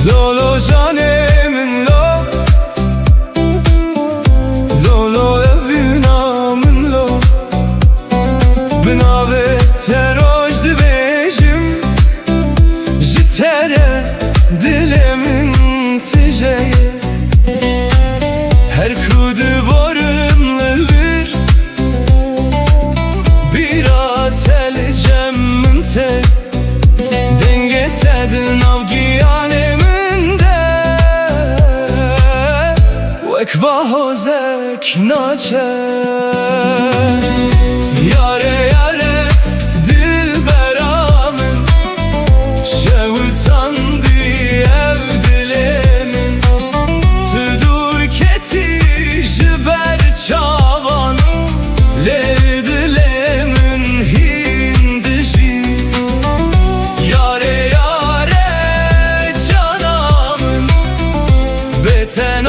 Lolo canemin lo, lolo evinamin lo. Binave teroj dibejim, jitere dilemin tijeye. Her kudu borumlu bir atel cemmin te. Denge tedin avgiyanemin Ekbahozek naçe Yare yare dilberamın Şevitandı ev dilemin Tüdur keti jiber çavan Le dilemin hindişi Yare yare canamın Beten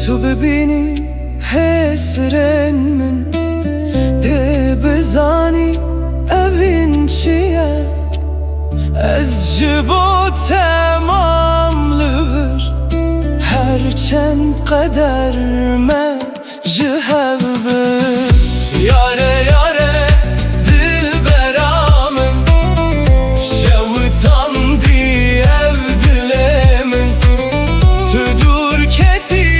تو ببینی حسرن من ده بزانی اوین چیه از جبو تماملور هرچند قدر من جهبر یاره یاره dilberamın Şevitandı ev dilemin Tüdur keti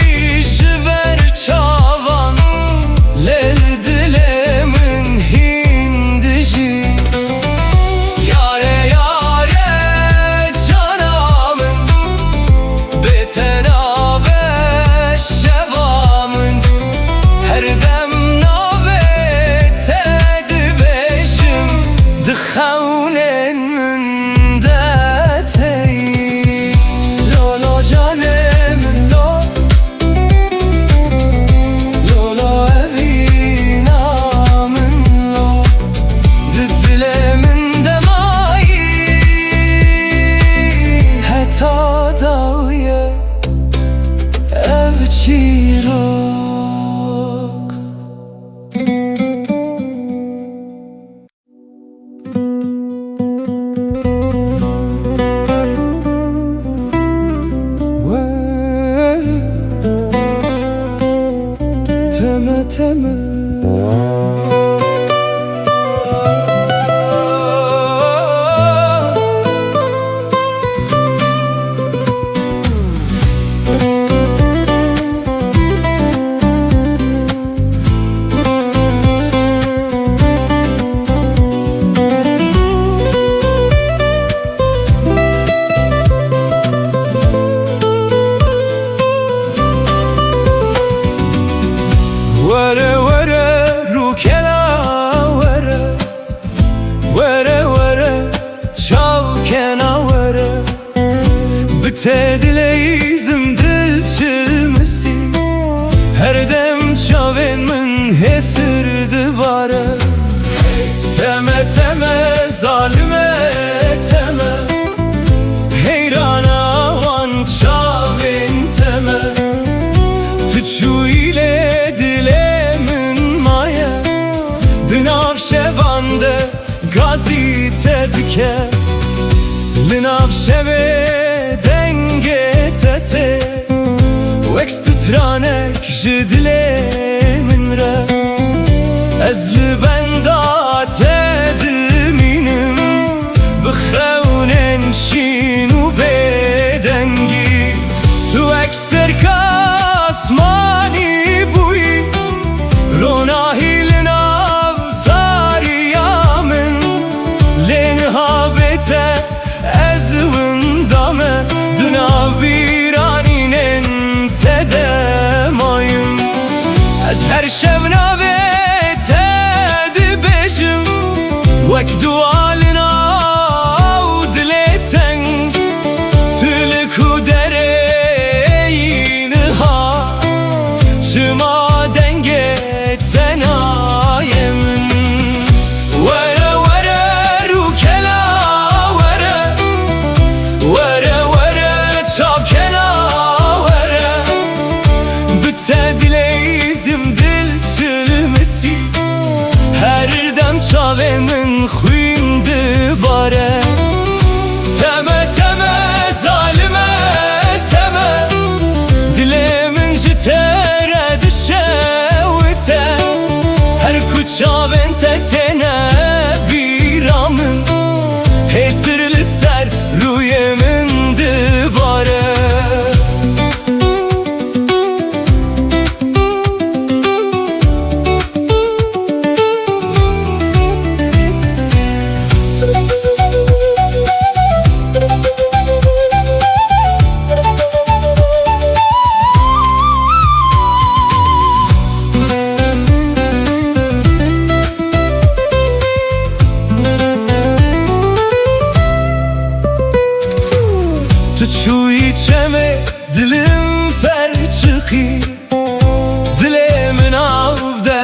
Her dem dileyizim dil çilmesi her dem çavên min hêsirdi bare teme teme zalime teme heyrana wan çavên teme tu çûyîlê dilê min maye di nav şevan de gazî te dike li nav şevê dengê te tê wek stranek ji dilê min re ez li benda te dimînim bi xewnên şîn û bêdengî tu wek sterka asmanî bûyî ronahî li nav tariya min lê nihavê te ez winda me di nav bîranînên te de mayim ez her şev navê te dibêjim wek dua li nav dilê teng tu li ku derê niha çima dengê te nayê min were were rûkela were were were çavkela were bi te dileyizim dil çilmesi her dem çavên min xwîn dibare teme teme zalime teme dilê min ji te re dişewite her ku çavên te têne bîra min hêsir li ser rûyê min dibare tu çûyî çemê dilim per çıxî dilê min av de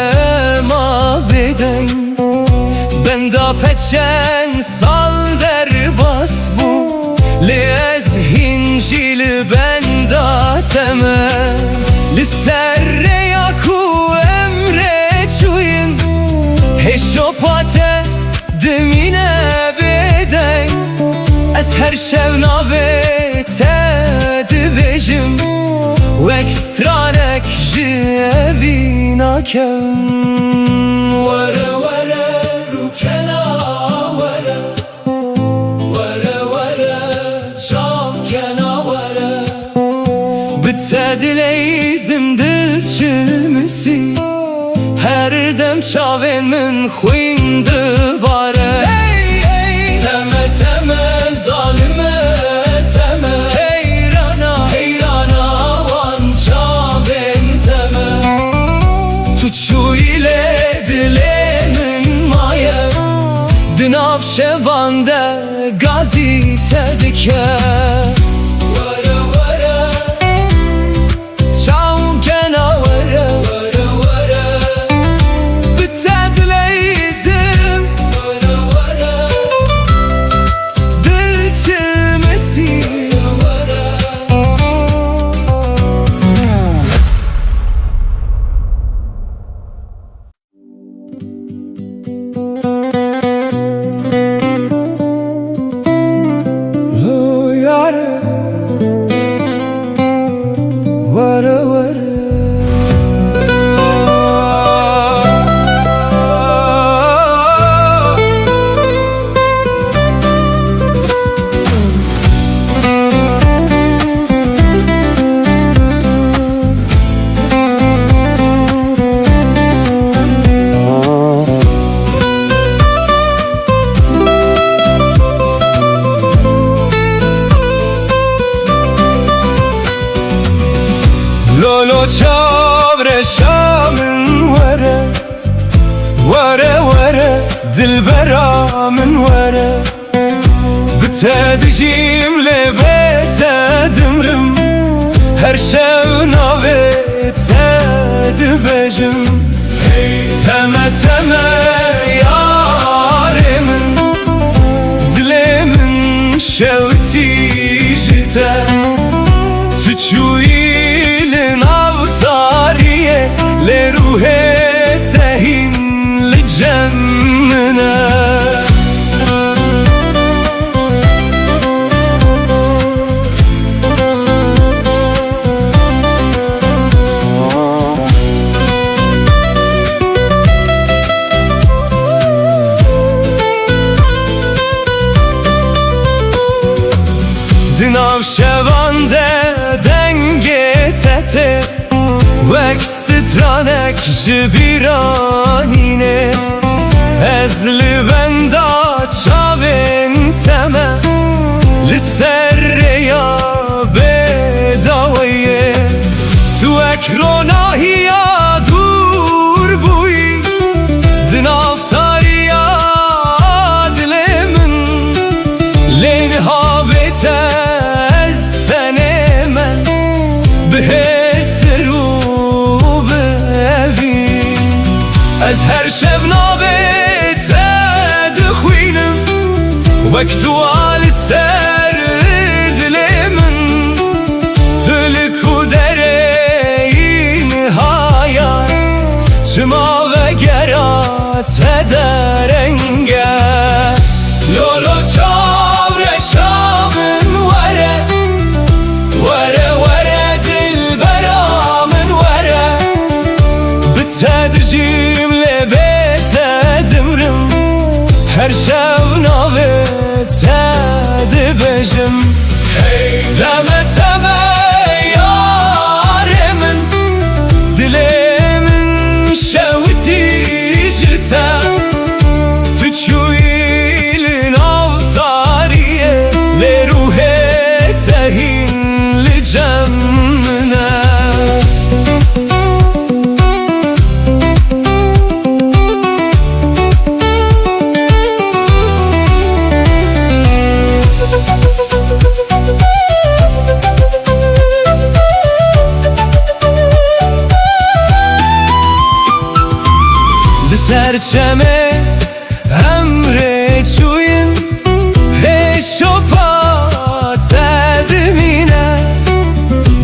ma bêdeng benda peçen sal derbas bû lê ez hîn jî li benda teme li ser rêya ku emrê çûyîn hêşopa te dimîne bêdeng ez her şev navê te dibêjim wek stranek ji evî nakem were were rûkela were were were çavkena were bi te dileyizim dil çilmesi her dem çavên min xwîn dibare teme teme zalime teme heyrana heyrana wan çavên teme tu çûyîlê dilê min maye di nav şevan de gazî te dike were were çavkena were were were bi te dileyizim were were dil çilmesi lo yare were were Lolo çavre şamın vere Vere vere dilbera min vere Bi بتدجيم لبيت دمرم هر شو ناويت دبجم تمه تمه ياري من دلي من شوتي جتا تشوي لناوتاريه لروحي تهين لجمنا دناو شوانده دنگه تته وکسترانک جبیرانینه از لبندا چاوین تمه لسر یا بداویه تو اکروناهی یا دور بوی دنافتاری دل من لینها بتستنه من بهس رو ببین از هر شب نابت دخوینم وقتو آل سر دل من تلکو درین هایار چما و گرات درنگه لولو چاور شامن وره وره وره دل برامن وره بتدجیم لبیت دمرم هر شو ناویت دبجم تمه تمه یاره من دلی من شوتی جتا تچوی لناوتاریه لروحي تهين لجمنا لسرچمه امره چوین هشو پات دمینه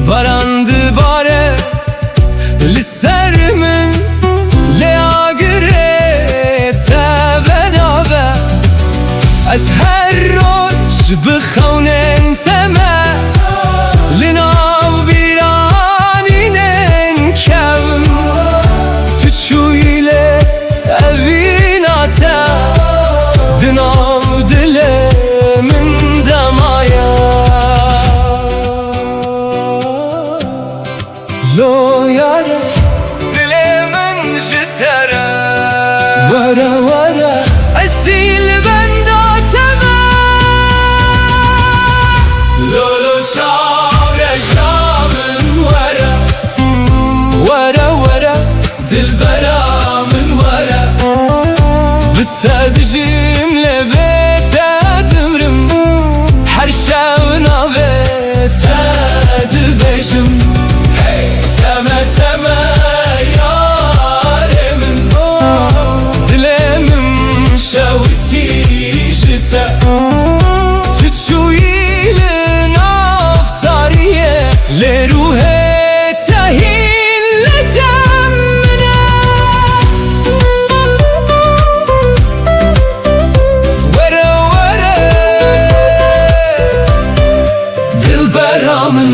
باراند باره لسر من لیاگره تبنابه از هر روش بخونن تمه لناو بیرانینن کم تو چویله اویناتا دناو دل من دمایا لو یاره دل من جتره وره وره اصیل بنداتمه لولو چاره شامن وره وره وره دل برامن وره بتدجیم لبیت دمرم هر شو ناویت دبجم تمه تمه یاره من دل من شوتی جتا تچوی لنافتاریه لروحي تهين لجمنا ورا ورا دل برامن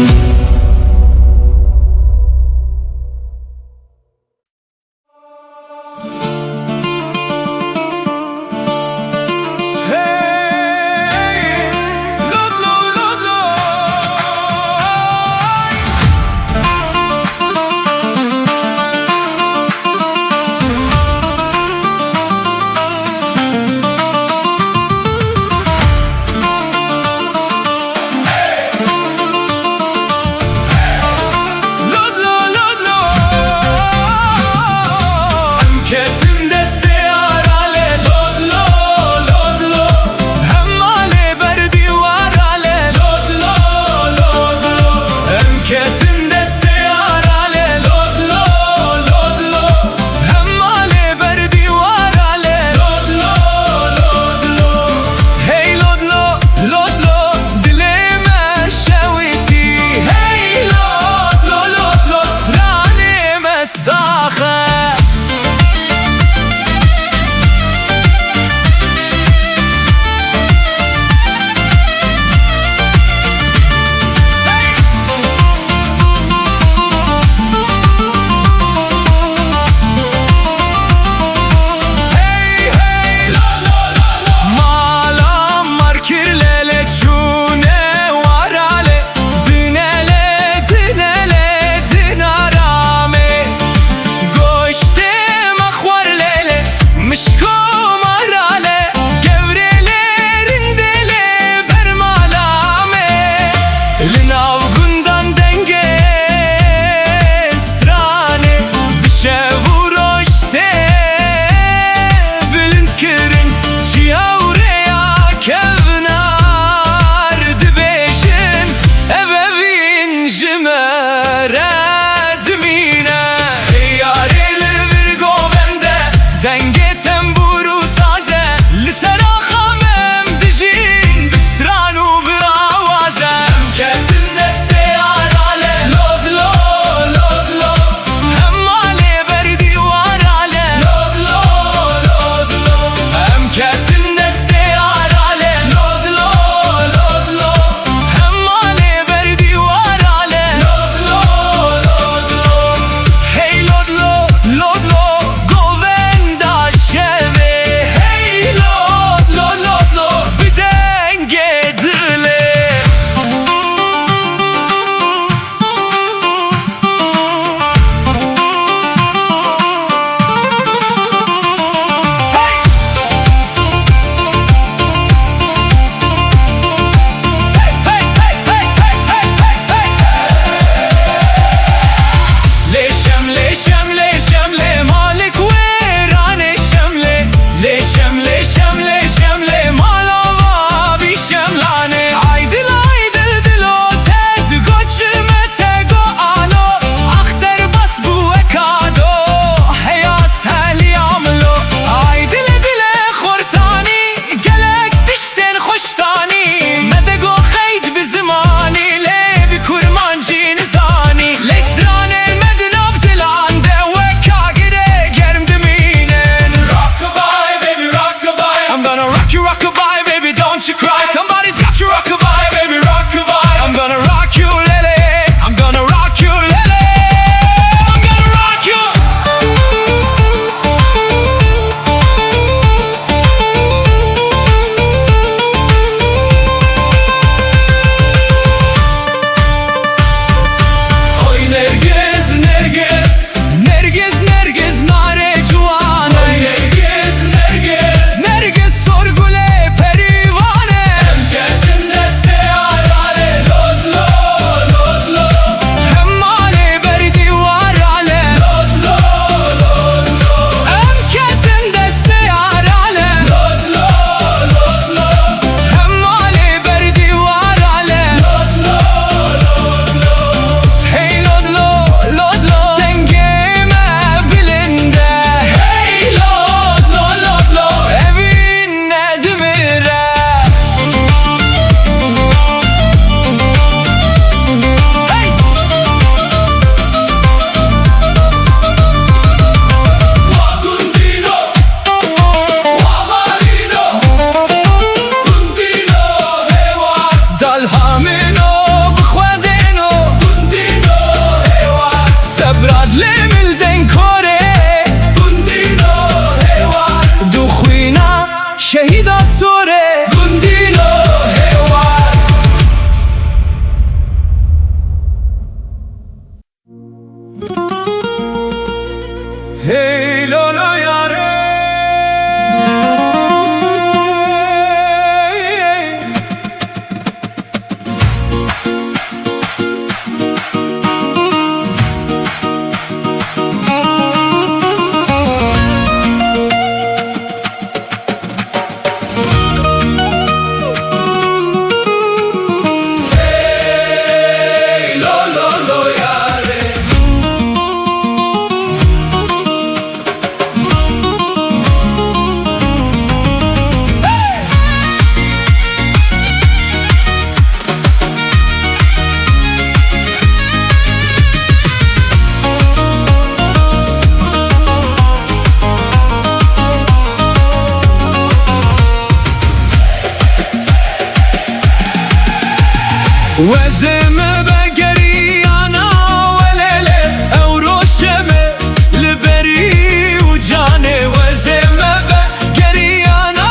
وزم بقري أنا وليلة أو روشمة لبري وجاني وزم بقري أنا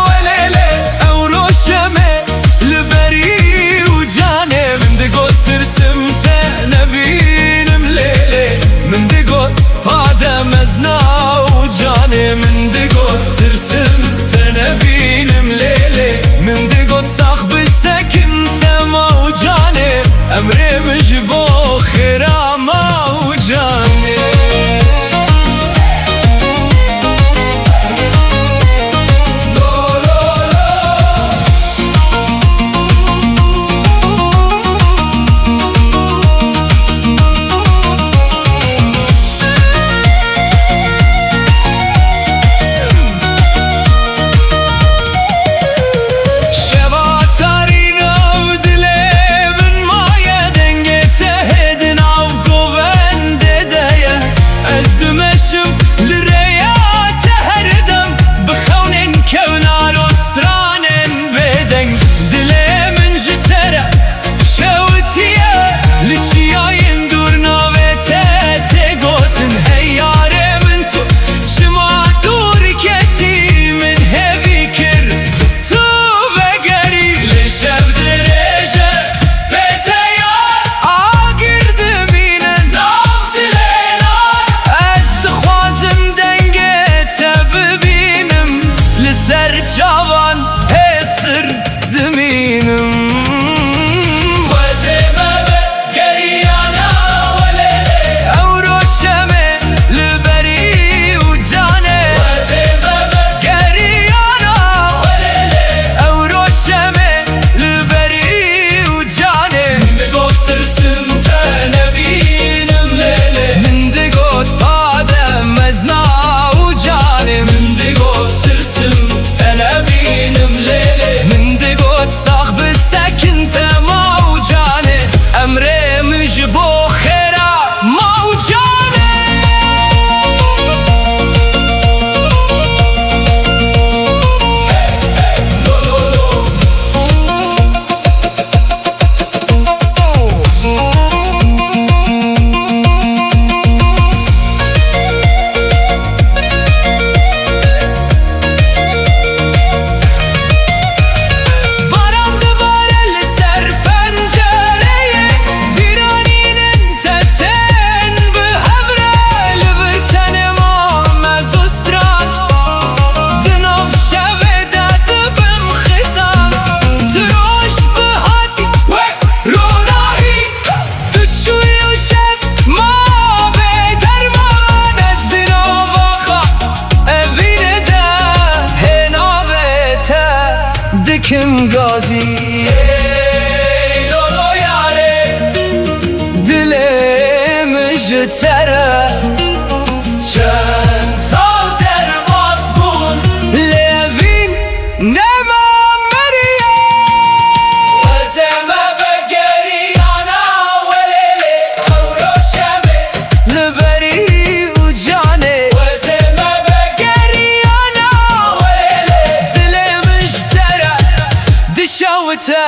وليلة أو روشمة لبري وجاني من دقوت ترسمت نبين مليلة من دقوت هذا مزنا وجاني من دقوت ترسمت نبين مليلة من دقوت صاحب السكن موجاني أمري مجبو خيرا موجاني دکم گازی لولو یاره دلم جتره چند سال در باسمون لوین نما مریه وزم بقري أنا وليلة أو روشمة لبری و جانه وزم بقري أنا وليلة دلم اشتره دشاوته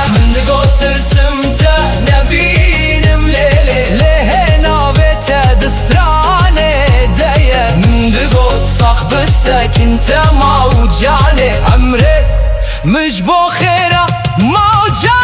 من دقوت ترسمته نبینم لیله له نابته دسترانه دیه من دقوت صاحب السكن موجانه عمري مش بو خيره موجانه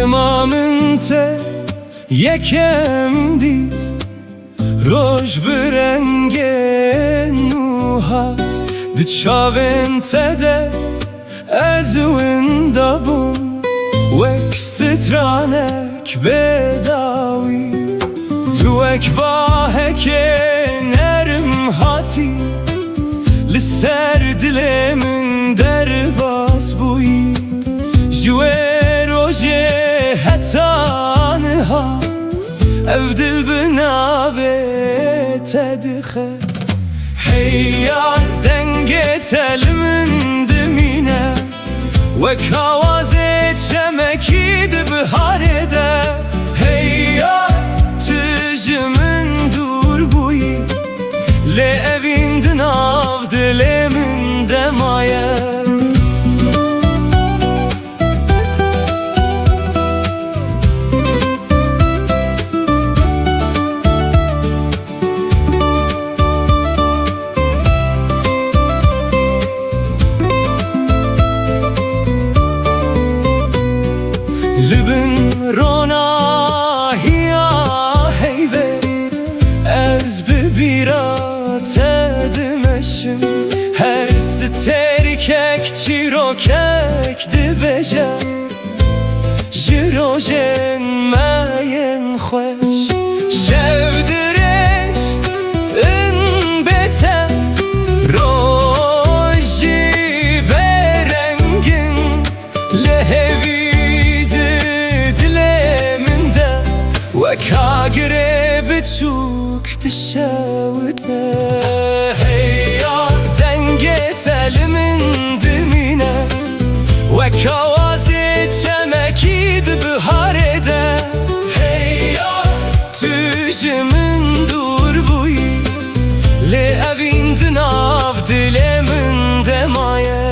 Zemamin te yekem dit Roj berenge nuhat Di çavên te de ez winda bûm Wek stranek bedawî Tu wek bahekê nerm hatî Li ser dilê min derbas bûyî Ji wê rojê heta niha Ev dil bi navê te dixe Hey yar dengê telî min dimîne Wek awazê çemekî di biharê de Hey yar tu ji min dûr bûyî Lê evîn di nav dilê min de maye Libin rona hiya heyve Ez bibira te dimeşim Her sterkek çirokek dibeje Jirojen meyen xweş Şevdireş in bete Roji berengin lehevi Kagire biçuk dişevte Hey yar denge telî min dimîne Wek awazê çemekî di biharê de Hey yar tu ji min dûr bûyî Lê evîn di nav dilê min de maye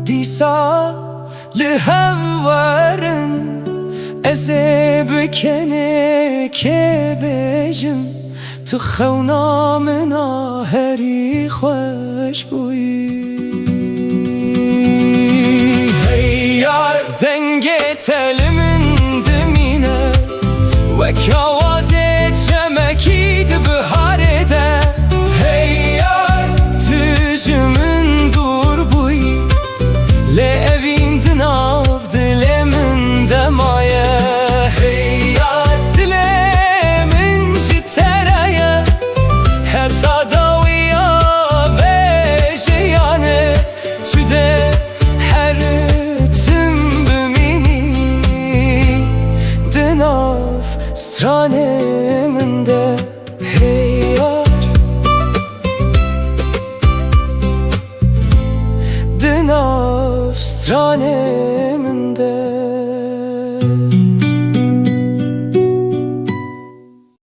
Dîsa li hevwerin Ez ê bikene kêbêjim Tu xewna min a herî xweş bûyî Hey yar dengê telî min dimîne Wek awazê çemekî di biharê de Hey yar tu ji min dûr bûyî Lê evîn di nav dilê min de maye Hey yar dilê min ji te ye Heta dawiya vê jiyanê Tu de her tim bimînî Di nav stranê min de Hey yar Di nav stranê